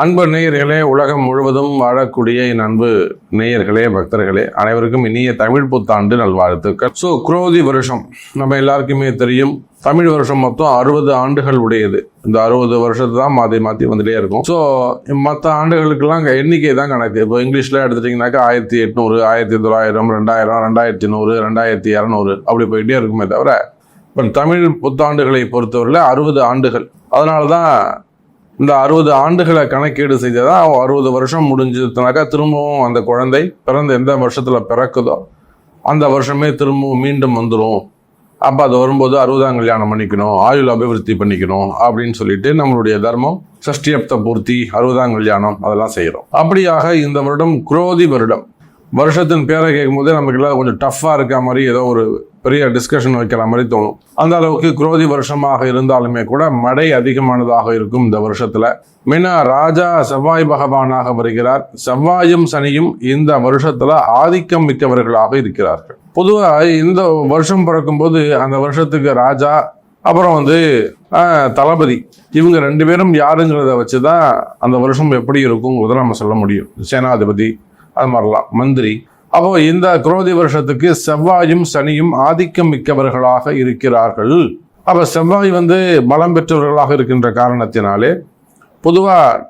அன்பு நேயர்களே, உலகம் முழுவதும் வாழக்கூடிய என் அன்பு நேயர்களே, பக்தர்களே, அனைவருக்கும் இனிய தமிழ் புத்தாண்டு நல்வாழ்த்துக்கள். குரோதி வருஷம் நம்ம எல்லாருக்குமே தெரியும். தமிழ் வருஷம் மொத்தம் 60 ஆண்டுகள் உடையது. இந்த 60 வருஷத்தை தான் மாற்றி மாற்றி வந்துட்டே இருக்கும். மற்ற ஆண்டுகளுக்கெல்லாம் எண்ணிக்கை தான் கணக்கு. இப்போ இங்கிலீஷில் எடுத்துட்டிங்கனாக்கா 1800, 1900, 2000, 2100, 2200 அப்படி போயிட்டே இருக்குமே தவிர, இப்போ தமிழ் புத்தாண்டுகளை பொறுத்தவரையில் 60 ஆண்டுகள். அதனால தான் இந்த 60 ஆண்டுகளை கணக்கீடு செய்ததான் 60 வருஷம் முடிஞ்சதுனாக்கா திரும்பவும் அந்த குழந்தை பிறந்த எந்த வருஷத்தில் பிறக்குதோ அந்த வருஷமே திரும்பவும் மீண்டும் வந்துடும். அப்போ அது வரும்போது 60ஆம் கல்யாணம் பண்ணிக்கணும், ஆயுள் அபிவிருத்தி பண்ணிக்கணும் அப்படின்னு சொல்லிட்டு நம்மளுடைய தர்மம் சஷ்டியப்த பூர்த்தி, 60ஆம் கல்யாணம் அதெல்லாம் செய்கிறோம். அப்படியாக இந்த வருடம் குரோதி வருடம். வருஷத்தின் பேரை கேட்கும் போதே நமக்கு எல்லாம் கொஞ்சம் டஃப்பாக இருக்க மாதிரி, ஏதோ ஒரு பெரிய டிஸ்கஷன் வைக்கிற மாதிரி தோணும். அந்த அளவுக்கு குரோதி வருஷமாக இருந்தாலுமே கூட மழை அதிகமானதாக இருக்கும் இந்த வருஷத்துல. மெயினா ராஜா செவ்வாய் பகவானாக வருகிறார். செவ்வாயும் சனியும் இந்த வருஷத்துல ஆதிக்கம் மிக்கவர்களாக இருக்கிறார்கள். பொதுவாக இந்த வருஷம் பிறக்கும் போது அந்த வருஷத்துக்கு ராஜா, அப்புறம் தளபதி, இவங்க 2 பேரும் யாருங்கிறத வச்சுதான் அந்த வருஷம் எப்படி இருக்குங்கிறத நம்ம சொல்ல முடியும். சேனாதிபதி, அது மாதிரிலாம் மந்திரி. அப்போ இந்த குரோதி வருஷத்துக்கு செவ்வாயும் சனியும் ஆதிக்கம் மிக்கவர்களாக இருக்கிறார்கள். அப்போ செவ்வாய் பலம் பெற்றவர்களாக இருக்கின்ற காரணத்தினாலே பொதுவாக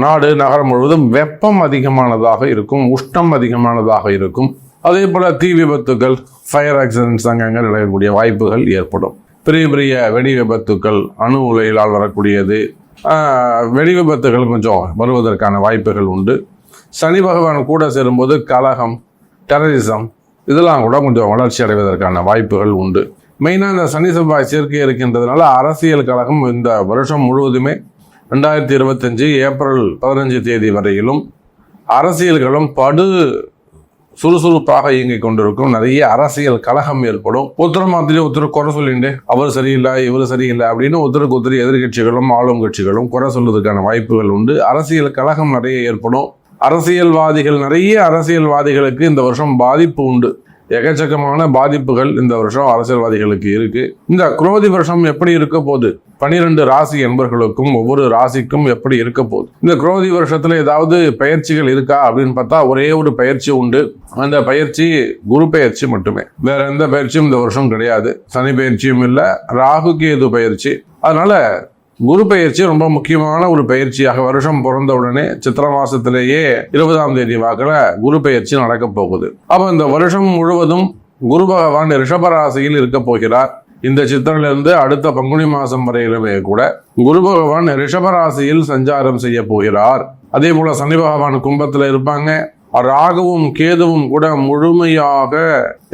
நாடு நகரம் முழுவதும் வெப்பம் அதிகமானதாக இருக்கும், உஷ்ணம் அதிகமானதாக இருக்கும். அதே போல் தீ விபத்துக்கள், ஃபயர் ஆக்சிடென்ட்ஸ் அங்கங்கே நடக்கக்கூடிய வாய்ப்புகள் ஏற்படும். பெரிய பெரிய வெடி விபத்துக்கள், அணு உலையிலால் வரக்கூடியது, வெடி விபத்துகள் கொஞ்சம் வருவதற்கான வாய்ப்புகள் உண்டு. சனி பகவான் கூட சேரும்போது கலகம், டெரரிசம் இதெல்லாம் கூட கொஞ்சம் வளர்ச்சி அடைவதற்கான வாய்ப்புகள் உண்டு. மெயினாக இந்த சனி செவ்வாய் சேர்க்கை இருக்கின்றதுனால அரசியல் கழகம் இந்த வருஷம் முழுவதுமே 2025 ஏப்ரல் 15 தேதி வரையிலும் அரசியல்களும் படு சுறுசுறுப்பாக இயங்கிக் கொண்டிருக்கும். நிறைய அரசியல் கழகம் ஏற்படும். ஒருத்தர் மாதிரி ஒருத்தர் குறை சொல்லிட்டு அவர் சரியில்லை இவர் சரியில்லை அப்படின்னு ஒருத்தருக்கு ஒருத்தர் எதிர்கட்சிகளும் ஆளும் கட்சிகளும் குறை சொல்வதற்கான வாய்ப்புகள் உண்டு. அரசியல் கழகம் நிறைய ஏற்படும். நிறைய அரசியல்வாதிகளுக்கு இந்த வருஷம் பாதிப்பு உண்டு. எக்கச்சக்கமான பாதிப்புகள் இந்த வருஷம் அரசியல்வாதிகளுக்கு இருக்கு. இந்த குரோதி வருஷம் எப்படி இருக்க போகுது, 12 ராசி என்பர்களுக்கும் ஒவ்வொரு ராசிக்கும் எப்படி இருக்க போகுது, இந்த குரோதி வருஷத்துல ஏதாவது பயிற்சிகள் இருக்கா அப்படின்னு பார்த்தா ஒரே ஒரு பயிற்சி உண்டு. அந்த பயிற்சி குரு பயிற்சி மட்டுமே, வேற எந்த பயிற்சியும் இந்த வருஷம் கிடையாது. சனி பயிற்சியும் இல்லை, ராகு கேது பயிற்சி. அதனால குரு பயிற்சி ரொம்ப முக்கியமான ஒரு பயிற்சியாக வருஷம் பிறந்த உடனே சித்திரை மாசத்திலேயே 20ஆம் தேதி வாக்கில் குரு பயிற்சி நடக்க போகுது. அப்போ இந்த வருஷம் முழுவதும் குரு பகவான் ரிஷபராசியில் இருக்க போகிறார். இந்த சித்திரையிலிருந்து அடுத்த பங்குனி மாசம் வரையிலுமே கூட குரு பகவான் ரிஷபராசியில் சஞ்சாரம் செய்ய போகிறார். அதே போல சனி பகவான் கும்பத்துல இருப்பாங்க. ராகுவும் கேதுவும் கூட முழுமையாக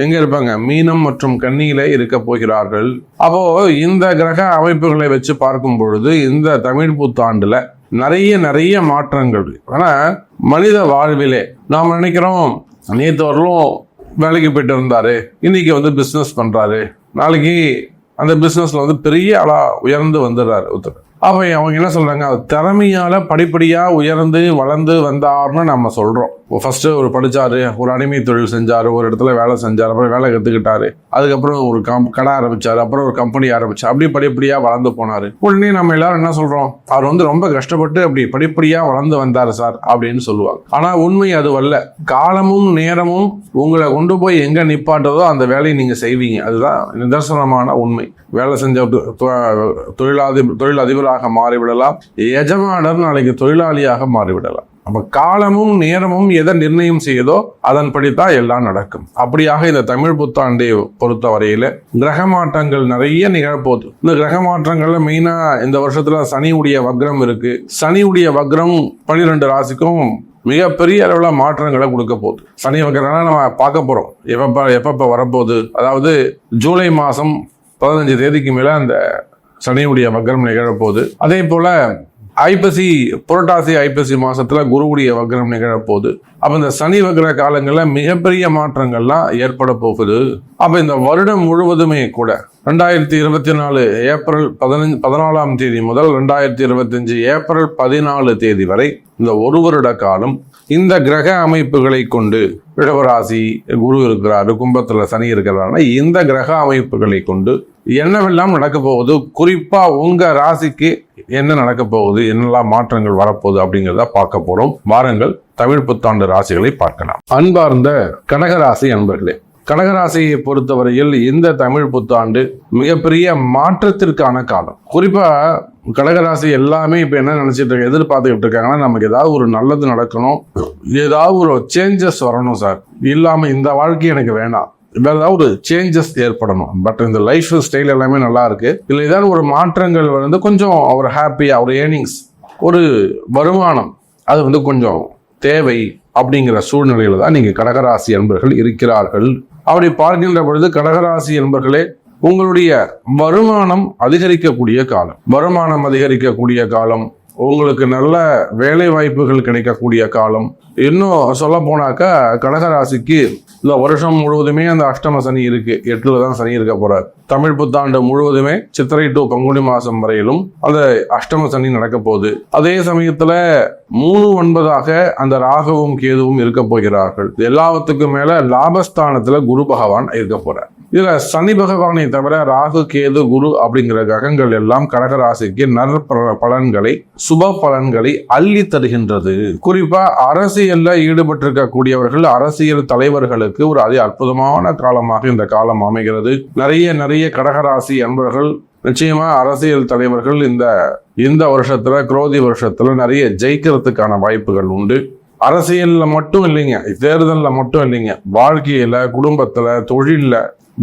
எங்க இருப்பாங்க, மீனம் மற்றும் கன்னியிலே இருக்க போகிறார்கள். அப்போ இந்த கிரக அமைப்புகளை வச்சு பார்க்கும் பொழுது இந்த தமிழ் புத்தாண்டுல நிறைய மாற்றங்கள். ஆனா மனித வாழ்விலே நாம் நினைக்கிறோம், நேற்று வரலும் வேலைக்கு போயிட்டு இருந்தாரு, இன்னைக்கு பிசினஸ் பண்றாரு, நாளைக்கு அந்த பிசினஸ்ல பெரிய ஆளா உயர்ந்து வந்துடுறாரு ஒருத்தர். அப்போ அவங்க என்ன சொல்றாங்க, திறமையால படிப்படியா உயர்ந்து வளர்ந்து வந்தார்னு நம்ம சொல்றோம். ஃபர்ஸ்ட் ஒரு படிச்சாரு, ஒரு அடிமை தொழில் செஞ்சாரு, ஒரு இடத்துல வேலை செஞ்சாரு, அப்புறம் வேலை கத்துக்கிட்டாரு, அதுக்கப்புறம் ஒரு கடை ஆரம்பிச்சாரு, அப்புறம் ஒரு கம்பெனி ஆரம்பிச்சாரு, அப்படி படிப்படியா வளர்ந்து போனாரு. உடனே நம்ம எல்லாரும் என்ன சொல்றோம், அவர் ரொம்ப கஷ்டப்பட்டு அப்படி படிப்படியா வளர்ந்து வந்தாரு சார் அப்படின்னு சொல்லுவாங்க. ஆனா உண்மை அதுவல்ல. காலமும் நேரமும் உங்களை கொண்டு போய் எங்க நிப்பாட்டதோ அந்த வேலையை நீங்க செய்வீங்க. அதுதான் நிதர்சனமான உண்மை. வேலை செஞ்ச தொழிலதிபராக மாறிவிடலாம், எஜமானர் நாளைக்கு தொழிலாளியாக மாறிவிடலாம். அப்ப காலமும் நேரமும் எதை நிர்ணயம் செய்யுதோ அதன்படித்தான் எல்லாம் நடக்கும். அப்படியாக இந்த தமிழ் புத்தாண்டை பொறுத்த வரையில கிரக மாற்றங்கள் நிறைய நிகழப்போகுது. இந்த கிரக மாற்றங்கள்ல மெயினா இந்த வருஷத்துல சனியுடைய வக்ரம் இருக்கு. சனியுடைய வக்ரம் 12 ராசிக்கும் மிகப்பெரிய அளவுல மாற்றங்களை கொடுக்க போகுது. சனி வக்ரம்னா நம்ம பார்க்க போறோம் எப்பப்ப வரப்போகுது. அதாவது ஜூலை மாசம் 15 தேதிக்கு மேல அந்த சனியுடைய வக்ரம் நிகழப்போகுது. அதே போல புரட்டாசி ஐப்பசி மாசத்துல குருவுடைய வக்ரம் நிகழப்போகுது. அப்ப இந்த சனி வக்ர காலங்கள்ல மிகப்பெரிய மாற்றங்கள்லாம் ஏற்பட போகுது. அப்ப இந்த வருடம் முழுவதுமே கூட 2024 ஏப்ரல் 14ஆம் தேதி முதல் 2025 ஏப்ரல் 14 தேதி வரை இந்த ஒரு வருட காலம் இந்த கிரக அமைப்புகளை கொண்டு, ரிஷபராசி குரு இருக்கிறாரு, கும்பத்துல சனி இருக்கிறாருன்னா இந்த கிரக அமைப்புகளை கொண்டு என்னவெல்லாம் நடக்க போகுது, குறிப்பா உங்க ராசிக்கு என்ன நடக்க போகுது, என்னெல்லாம் மாற்றங்கள் வரப்போகுது அப்படிங்கிறத பார்க்க போறோம். வாருங்கள் தமிழ் புத்தாண்டு ராசிகளை பார்க்கலாம். அன்பார்ந்த கடகராசி அன்பர்களே, கடகராசியை பொறுத்தவரையில் இந்த தமிழ் புத்தாண்டு மிகப்பெரிய மாற்றத்திற்கான காலம். குறிப்பா கடகராசி எல்லாமே இப்ப என்ன நினைச்சிட்டு இருக்க, எதிர்பார்த்துக்கிட்டு இருக்காங்கன்னா, நமக்கு ஏதாவது ஒரு நல்லது நடக்கணும், ஏதாவது ஒரு சேஞ்சஸ் வரணும் சார், இல்லாம இந்த வாழ்க்கை எனக்கு வேணாம், வேற ஏதாவது ஒரு சேஞ்சஸ் ஏற்படணும். பட் இந்த லைஃப் ஸ்டைல் எல்லாமே நல்லா இருக்கு, இதுல ஏதாவது ஒரு மாற்றங்கள் வந்து கொஞ்சம் ஒரு ஹாப்பியா, ஒரு ஏர்னிங்ஸ், ஒரு வருமானம் அது கொஞ்சம் தேவை அப்படிங்கிற சூழ்நிலையில தான் நீங்க கடகராசி என்பர்கள் இருக்கிறார்கள். அப்படி பார்க்கின்ற பொழுது கடகராசி என்பர்களே, உங்களுடைய வருமானம் அதிகரிக்கக்கூடிய காலம், வருமானம் அதிகரிக்கக்கூடிய காலம், உங்களுக்கு நல்ல வேலை வாய்ப்புகள் கிடைக்கக்கூடிய காலம். இன்னும் சொல்ல போனாக்கா கடகராசிக்கு இந்த வருஷம் முழுவதுமே அந்த அஷ்டம சனி இருக்கு, 8ல தான் சனி இருக்க போறார். தமிழ் புத்தாண்டு முழுவதுமே சித்திரை டு பங்குனி மாசம் வரையிலும் அந்த அஷ்டம சனி நடக்க போகுது. அதே சமயத்துல 3-9 அந்த ராகுவும் கேதுவும் இருக்க போகிறார்கள். எல்லாத்துக்கும் மேல லாபஸ்தானத்துல குரு பகவான் இருக்க போறார். இதுல சனி பகவானை தவிர ராகு கேது குரு அப்படிங்கிற கிரகங்கள் எல்லாம் கடகராசிக்கு பலன்களை, சுப பலன்களை அள்ளி தருகின்றது. குறிப்பா அரசியல்ல ஈடுபட்டிருக்கக்கூடியவர்கள், அரசியல் தலைவர்களுக்கு ஒரு அதி அற்புதமான காலமாக இந்த காலம் அமைகிறது. நிறைய கடகராசி அன்பர்கள் நிச்சயமா அரசியல் தலைவர்கள் இந்த வருஷத்துல, குரோதி வருஷத்துல நிறைய ஜெயிக்கிறதுக்கான வாய்ப்புகள் உண்டு. அரசியல்ல மட்டும் இல்லைங்க, தேர்தல்ல மட்டும் இல்லைங்க, வாழ்க்கையில, குடும்பத்துல, தொழில்ல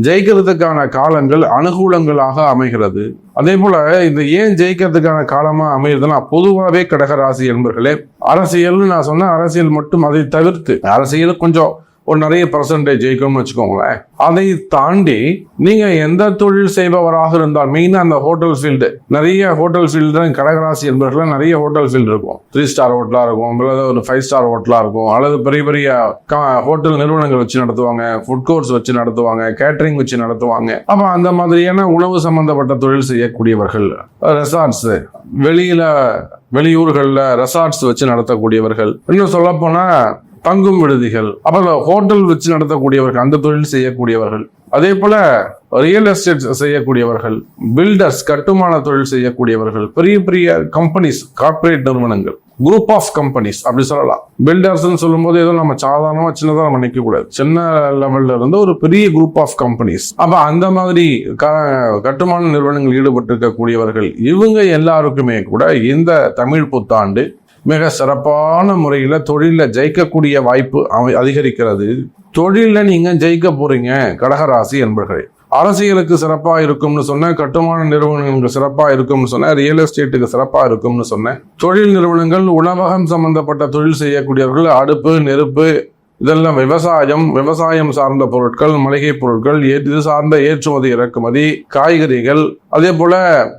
ஜெயிக்கிறதுக்கான காலங்கள் அனுகூலங்களாக அமைகிறது. அதே போல இந்த ஏன் ஜெயிக்கிறதுக்கான காலமா அமையுதுன்னா, பொதுவாகவே கடகராசி என்பர்களே, அரசியல்னு நான் சொன்ன அரசியல் மட்டும், அதை தவிர்த்து அரசியல் கொஞ்சம் ஒரு நிறைய பர்சன்டேஜ் ஜெயிக்கணும்னு வச்சுக்கோங்களேன். அதை தாண்டி நீங்க எந்த தொழில் செய்பவராக இருந்தால், மெயினா அந்த ஹோட்டல் ஃபீல்டு, நிறைய ஹோட்டல் ஃபீல்டு கடகராசி என்பவர்கள் நிறைய ஹோட்டல் ஃபீல்டு இருக்கும். 3 ஸ்டார் ஹோட்டலா இருக்கும், அல்லது ஒரு 5 ஸ்டார் ஹோட்டலா இருக்கும், அல்லது பெரிய ஹோட்டல் நிறுவனங்கள் வச்சு நடத்துவாங்க, ஃபுட் கோர்ட்ஸ் வச்சு நடத்துவாங்க, கேட்டரிங் வச்சு நடத்துவாங்க. அப்ப அந்த மாதிரியான உணவு சம்பந்தப்பட்ட தொழில் செய்யக்கூடியவர்கள், ரெசார்ட்ஸ், வெளியூர்கள்ல ரெசார்ட்ஸ் வச்சு நடத்தக்கூடியவர்கள், இன்னும் சொல்ல போனா தங்கும் விடுதிகள், அப்புறம் ஹோட்டல் வச்சு நடத்தக்கூடியவர்கள், அந்த தொழில் செய்யக்கூடியவர்கள், அதே போல ரியல் எஸ்டேட் செய்யக்கூடியவர்கள், பில்டர்ஸ், கட்டுமான தொழில் செய்யக்கூடியவர்கள், பெரிய கம்பெனிஸ், கார்பரேட் நிறுவனங்கள், குரூப் ஆஃப் கம்பெனிஸ் அப்படி சொல்லலாம். பில்டர்ஸ் சொல்லும் போது ஏதோ நம்ம சாதாரணமா சின்னதா நம்ம நிற்க கூடாது, சின்ன லெவல்ல இருந்து ஒரு பெரிய குரூப் ஆஃப் கம்பெனிஸ். அப்ப அந்த மாதிரி கட்டுமான நிறுவனங்கள் ஈடுபட்டு இருக்கக்கூடியவர்கள், இவங்க எல்லாருக்குமே கூட இந்த தமிழ் புத்தாண்டு மிக சிறப்பான முறையில தொழில ஜெயிக்கக்கூடிய வாய்ப்பு அதிகரிக்கிறது. தொழில நீங்க ஜெயிக்க போறீங்க கடகராசி என்பர்களே. அரசியலுக்கு சிறப்பா இருக்கும்னு சொன்ன, கட்டுமான நிறுவனங்களுக்கு சிறப்பா இருக்கும்னு சொன்ன, ரியல் எஸ்டேட்டுக்கு சிறப்பா இருக்கும்னு சொன்ன, தொழில் நிறுவனங்கள், உணவகம் சம்பந்தப்பட்ட தொழில் செய்யக்கூடியவர்கள், அடுப்பு, நெருப்பு, இதெல்லாம் விவசாயம் சார்ந்த பொருட்கள், மளிகை பொருட்கள், இது சார்ந்த ஏற்றுமதி இறக்குமதி, காய்கறிகள், அதே போல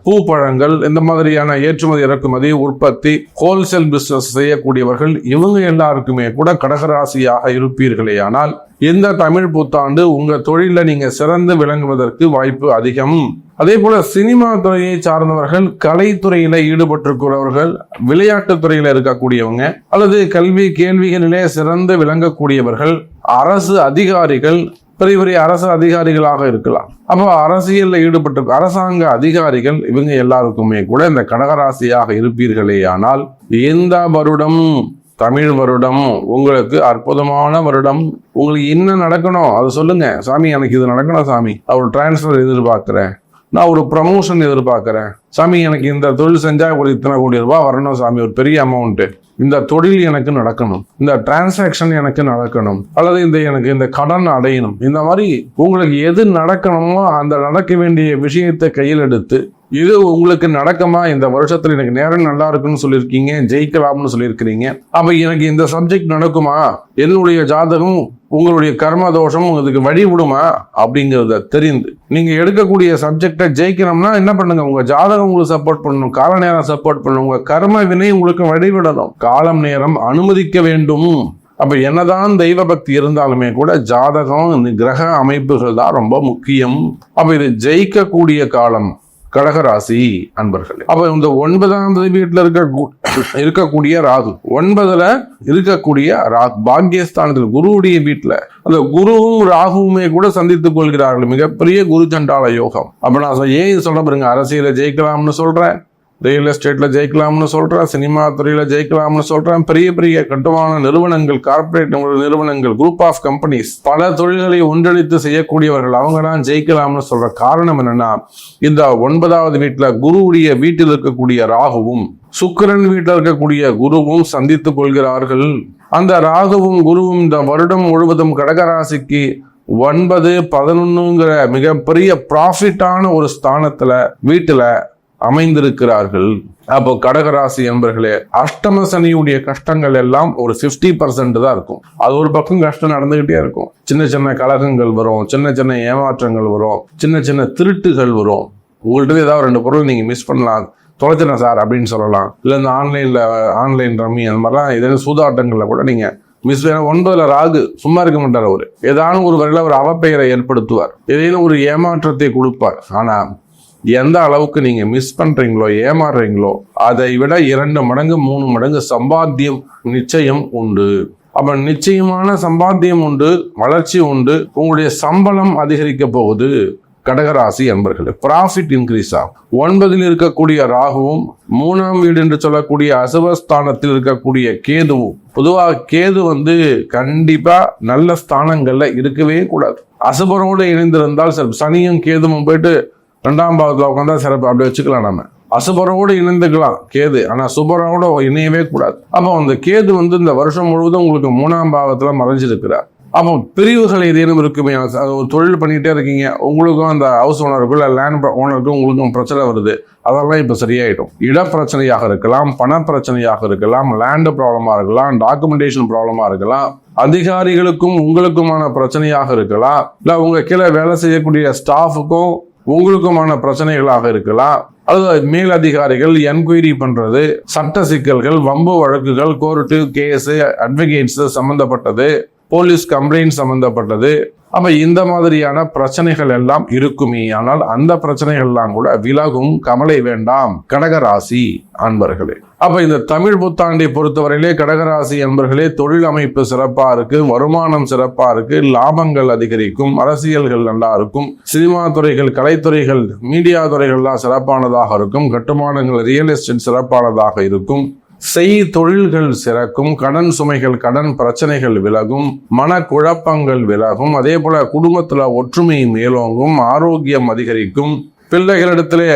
பூ பழங்கள், இந்த மாதிரியான ஏற்றுமதி இறக்குமதி, உற்பத்தி, ஹோல்சேல் பிசினஸ் செய்யக்கூடியவர்கள், இவங்க எல்லாருக்குமே கூட கடகராசியாக இருப்பீர்களே. ஆனால் இந்த தமிழ் புத்தாண்டு உங்க தொழில நீங்க சிறந்து விளங்குவதற்கு வாய்ப்பு அதிகம். அதே போல சினிமா துறையை சார்ந்தவர்கள், கலைத்துறையில ஈடுபட்டிருக்கிறவர்கள், விளையாட்டு துறையில இருக்கக்கூடியவங்க, அல்லது கல்வி கேள்விகளிலே சிறந்து விளங்கக்கூடியவர்கள், அரசு அதிகாரிகள், பெரிய அரசு அதிகாரிகளாக இருக்கலாம். அப்போ அரசியல்ல ஈடுபட்டு அரசாங்க அதிகாரிகள், இவங்க எல்லாருக்குமே கூட இந்த கடகராசியாக இருப்பீர்களே. ஆனால் இந்த வருடம், தமிழ் வருடம் உங்களுக்கு அற்புதமான வருடம். உங்களுக்கு என்ன நடக்கணும் அது சொல்லுங்க. சாமி எனக்கு இது நடக்கணும் சாமி, நான் ஒரு டிரான்ஸ்ஃபர் எதிர்பார்க்கிறேன், நான் ஒரு ப்ரமோஷன் எதிர்பார்க்கிறேன் சாமி, எனக்கு இந்த தொழில் செஞ்சா ஒரு இத்தனை கோடி ரூபாய் வரணும் சாமி, ஒரு பெரிய அமௌண்ட், இந்த தொழில் எனக்கு நடக்கணும், இந்த டிரான்சாக்ஷன் எனக்கு நடக்கணும், அல்லது எனக்கு இந்த கடன் அடையணும், இந்த மாதிரி உங்களுக்கு எது நடக்கணுமோ அந்த நடக்க வேண்டிய விஷயத்தை கையில் எடுத்து, இது உங்களுக்கு நடக்குமா, இந்த வருஷத்துல எனக்கு நேரம் நல்லா இருக்குன்னு சொல்லியிருக்கீங்க, ஜெயிக்கலாம்னு சொல்லியிருக்கிறீங்க, அப்ப எனக்கு இந்த சப்ஜெக்ட் நடக்குமா, என்னுடைய ஜாதகம் உங்களுடைய கர்ம தோஷம் உங்களுக்கு வழி விடுமா அப்படிங்கிறத தெரிந்து நீங்க எடுக்கக்கூடிய சப்ஜெக்டை ஜெயிக்கணும்னா என்ன பண்ணுங்க, உங்க ஜாதகம் உங்களுக்கு சப்போர்ட் பண்ணணும், கால நேரம் சப்போர்ட் பண்ணணும், உங்க கர்ம வினை உங்களுக்கு வழிவிடணும், காலம் நேரம் அனுமதிக்க வேண்டும். அப்ப என்னதான் தெய்வ பக்தி இருந்தாலுமே கூட ஜாதகம், கிரக அமைப்புகள் தான் ரொம்ப முக்கியம். அப்ப இது ஜெயிக்கக்கூடிய காலம் கடகராசி அன்பர்களே. அப்ப இந்த 9ஆம் வீட்டுல இருக்க இருக்கக்கூடிய ராகு, 9ல இருக்கக்கூடிய ராகு, பாக்கியஸ்தானத்தில் குருவுடைய வீட்டுல அந்த குருவும் ராகுவுமே கூட சந்தித்துக் கொள்கிறார்கள். மிகப்பெரிய குரு சண்டால யோகம். அப்ப நான் ஏன் சொல்ல பாருங்க, அரசியல ஜெயிக்கலாம்னு சொல்றேன், ரியல் எஸ்டேட்ல ஜெயிக்கலாம்னு சொல்றேன், சினிமா துறையில ஜெயிக்கலாம்னு சொல்றேன், பெரிய பெரிய கட்டுமான நிறுவனங்கள், கார்பரேட் நிறுவனங்கள், குரூப் ஆஃப் கம்பெனிஸ், பல தொழில்களை ஒன்றிணைத்து செய்யக்கூடியவர்கள், அவங்க தான் ஜெயிக்கலாம்னு சொல்ற காரணம் என்னன்னா, இந்த 9வது வீட்டுல குருவுடைய வீட்டில் இருக்கக்கூடிய ராகுவும் சுக்கிரன் வீட்டில் இருக்கக்கூடிய குருவும் சந்தித்துக் கொள்கிறார்கள். அந்த ராகுவும் குருவும் இந்த வருடம் முழுவதும் கடகராசிக்கு 9, 11ங்கிற மிகப்பெரிய ப்ராஃபிட்டான ஒரு ஸ்தானத்துல வீட்டுல அமைந்திருக்கிறார்கள். அப்போ கடகராசி என்பர்களே, அஷ்டம சனியுடைய கஷ்டங்கள் எல்லாம் ஒரு 50% தான் இருக்கும். அது ஒரு பக்கம் கஷ்டம் நடந்துகிட்டே இருக்கும். சின்ன சின்ன கலகங்கள் வரும், சின்ன சின்ன ஏமாற்றங்கள் வரும், சின்ன சின்ன திருட்டுகள் வரும். உங்கள்கிட்ட ஏதாவது 2 பொருள் நீங்க மிஸ் பண்ணலாம், தொலைச்சிடேன் சார் அப்படின்னு சொல்லலாம். இல்லை இந்த ஆன்லைன் ரம்மி அந்த மாதிரிலாம் ஏதாவது சூதாட்டங்கள்ல கூட நீங்க மிஸ் 9ல ராகு சும்மா இருக்க மாட்டார். அவரு ஏதாவது ஒரு வரையில ஒரு அவப்பெயரை ஏற்படுத்துவார், ஏதேனும் ஒரு ஏமாற்றத்தை கொடுப்பார். ஆனா எந்த அளவுக்கு நீங்க மிஸ் பண்றீங்களோ, ஏமாறுறீங்களோ, அதை விட 2 மடங்கு 3 மடங்கு சம்பாத்தியம் நிச்சயம் உண்டு. அப்ப நிச்சயமான சம்பாத்தியம் உண்டு, வளர்ச்சி உண்டு. உங்களுடைய சம்பளம் அதிகரிக்க போகுது. கடகராசி என்பர்களே, ப்ராஃபிட் இன்க்ரீஸ் ஆகும். 9ல் இருக்கக்கூடிய ராகுவும் 3ஆம் வீடு என்று சொல்லக்கூடிய அசுபஸ்தானத்தில் இருக்கக்கூடிய கேதுவும், பொதுவாக கேது கண்டிப்பா நல்ல ஸ்தானங்கள்ல இருக்கவே கூடாது. அசுபரோடு இணைந்திருந்தால் சனியும் கேதுவும் போயிட்டு 2ஆம் பாவத்துல உட்காந்தா சிறப்பு, அப்படி வச்சுக்கலாம். நம்ம அசுபரோடு இணைந்துக்கலாம் கேது, ஆனா சுபரோட இணையவே கூடாது. அப்போ அந்த கேது இந்த வருஷம் முழுவதும் உங்களுக்கு 3ஆம் பாவத்துல மறைஞ்சிருக்கிறார். அப்போ பிரிவுகள் ஏதேனும் இருக்குமே, ஒரு தொழில் பண்ணிட்டே இருக்கீங்க, உங்களுக்கும் அந்த ஹவுஸ் ஓனருக்கும் இல்லை லேண்ட் ஓனருக்கும் உங்களுக்கும் பிரச்சனை வருது, அதெல்லாம் இப்போ சரியாயிடும். இடப்பிரச்சனையாக இருக்கலாம், பண பிரச்சனையாக இருக்கலாம், லேண்ட் ப்ராப்ளமா இருக்கலாம், டாக்குமெண்டேஷன் ப்ராப்ளமா இருக்கலாம், அதிகாரிகளுக்கும் உங்களுக்குமான பிரச்சனையாக இருக்கலாம், இல்லை உங்க கீழே வேலை செய்யக்கூடிய ஸ்டாஃபுக்கும் உங்களுக்குமான பிரச்சனைகளாக இருக்கலாம், அல்லது மேல் அதிகாரிகள் என்கொயரி பண்றது, சட்ட சிக்கல்கள், வம்பு வழக்குகள், கோர்ட்டு கேஸ், அட்வொகேட்ஸ் சம்பந்தப்பட்டது, போலீஸ் கம்ப்ளைண்ட் சம்பந்தப்பட்டது. அப்ப இந்த மாதிரியான பிரச்சனைகள் எல்லாம் இருக்குமே, ஆனால் அந்த பிரச்சனைகள் எல்லாம் கூட விலகும். கவலை வேண்டாம் கடகராசி அன்பர்களே. அப்ப இந்த தமிழ் புத்தாண்டை பொறுத்தவரையிலே கடகராசி அன்பர்களே, தொழில் அமைப்பு சிறப்பா இருக்கு, வருமானம் சிறப்பா இருக்கு, லாபங்கள் அதிகரிக்கும், அரசியல்கள் நல்லா இருக்கும், சினிமா துறைகள், கலைத்துறைகள், மீடியா துறைகள்லாம் சிறப்பானதாக இருக்கும், கட்டுமானங்கள், ரியல் எஸ்டேட் சிறப்பானதாக இருக்கும், தொழில்கள் சிறக்கும், கடன் சுமைகள், கடன் பிரச்சனைகள் விலகும், மனக்குழப்பங்கள் விலகும், அதே போல குடும்பத்துல ஒற்றுமை மேலோங்கும், ஆரோக்கியம் அதிகரிக்கும், பிள்ளைகளிடத்திலே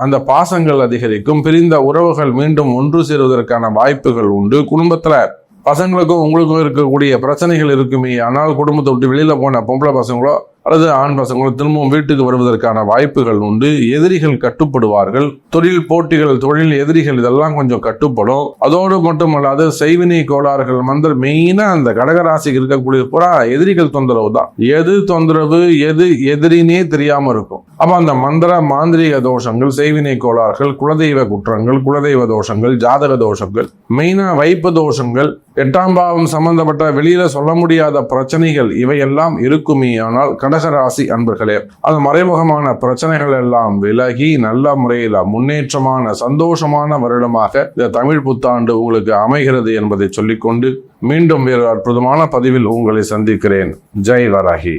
அந்த பாசங்கள் அதிகரிக்கும், பிரிந்த உறவுகள் மீண்டும் ஒன்று சேருவதற்கான வாய்ப்புகள் உண்டு. குடும்பத்துல பசங்களுக்கும் உங்களுக்கும் இருக்கக்கூடிய பிரச்சனைகள் இருக்குமே, ஆனால் குடும்பத்தை விட்டு வெளியில போன பொம்பளை பசங்களோ அல்லது ஆண் பசங்களோ திரும்பவும் வீட்டுக்கு வருவதற்கான வாய்ப்புகள் உண்டு. எதிரிகள் கட்டுப்படுவார்கள். தொழில் போட்டிகள், தொழில் எதிரிகள் இதெல்லாம் கொஞ்சம் கட்டுப்படும். அதோடு மட்டுமல்லாது செய்வினை கோளாறுகள் மெயினா அந்த கடகராசிக்கு இருக்கக்கூடிய புறா எதிரிகள் தொந்தரவு தான். எது தொந்தரவு எது எதிரினே தெரியாம இருக்கும். அப்ப அந்த மாந்திரீக தோஷங்கள், செய்வினை கோளாறுகள், குலதெய்வ குற்றங்கள், குலதெய்வ தோஷங்கள், ஜாதக தோஷங்கள், மெயினா வைப்பு தோஷங்கள், 8ஆம் பாவம் சம்பந்தப்பட்ட வெளியில சொல்ல முடியாத பிரச்சனைகள் இவையெல்லாம் இருக்குமே. ஆனால் கடகராசி அன்பர்களே, அந்த மறைமுகமான பிரச்சனைகள் எல்லாம் விலகி நல்ல முறையில் முன்னேற்றமான சந்தோஷமான வருடமாக இந்த தமிழ் புத்தாண்டு உங்களுக்கு அமைகிறது என்பதை சொல்லிக்கொண்டு மீண்டும் வேறு அற்புதமான பதிவில் உங்களை சந்திக்கிறேன். ஜெய் வராகி.